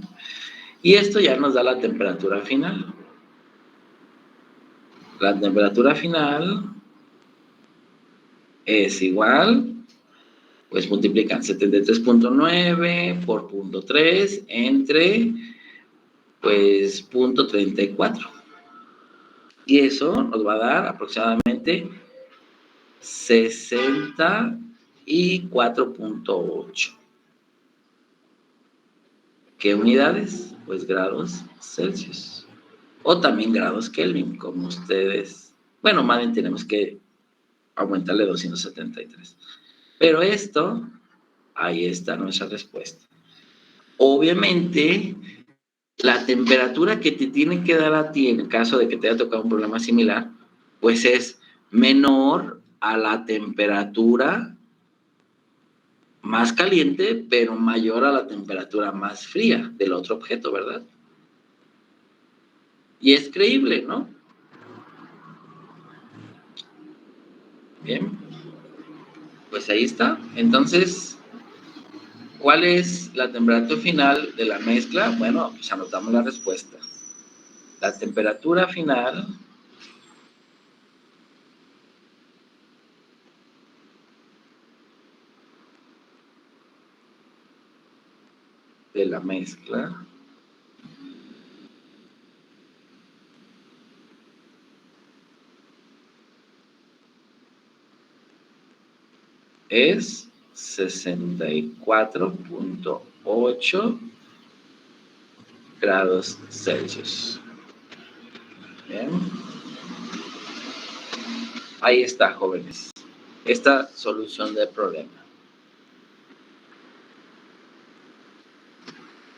S2: Y esto ya nos da la temperatura final. La temperatura final es igual, pues multiplican 73.9 por 0.3 entre, pues, 0.34. Y eso nos va a dar aproximadamente 64.8. ¿Qué unidades? Pues grados Celsius. O también grados Kelvin, como ustedes. Bueno, más bien tenemos que aumentarle 273. Pero esto, ahí está nuestra respuesta. Obviamente, la temperatura que te tienen que dar a ti en el caso de que te haya tocado un problema similar, pues es menor a la temperatura más caliente, pero mayor a la temperatura más fría del otro objeto, ¿verdad? Y es creíble, ¿no? Bien. Pues ahí está. Entonces, ¿cuál es la temperatura final de la mezcla? Bueno, pues anotamos la respuesta. La temperatura final de la mezcla es 64.8 grados Celsius. Bien. Ahí está, jóvenes. Esta solución del problema.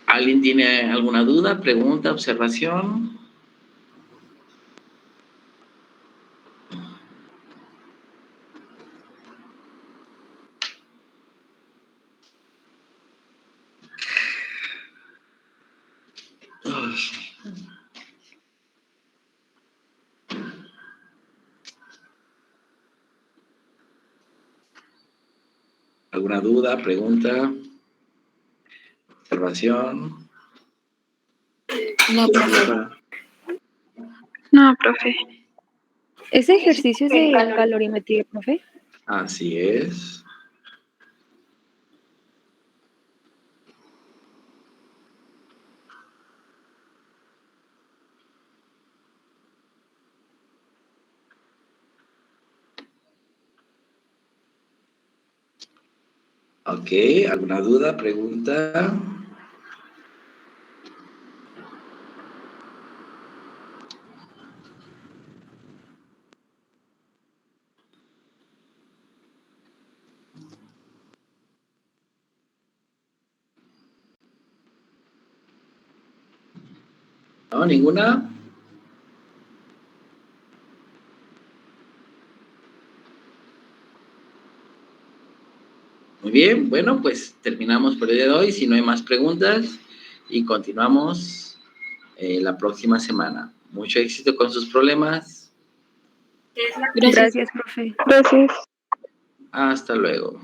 S2: ¿Alguien tiene alguna duda, pregunta, observación? ¿Alguna duda, pregunta, observación?
S3: No, profe.
S4: No, profe. ¿Ese ejercicio es de calorimetría, profe?
S2: Así es. Ok, ¿alguna duda, pregunta? ¿No? ¿Ninguna? Muy bien, bueno, pues terminamos por el día de hoy. Si no hay más preguntas, y continuamos la próxima semana. Mucho éxito con sus problemas.
S4: Gracias, profe.
S3: Gracias.
S2: Hasta luego.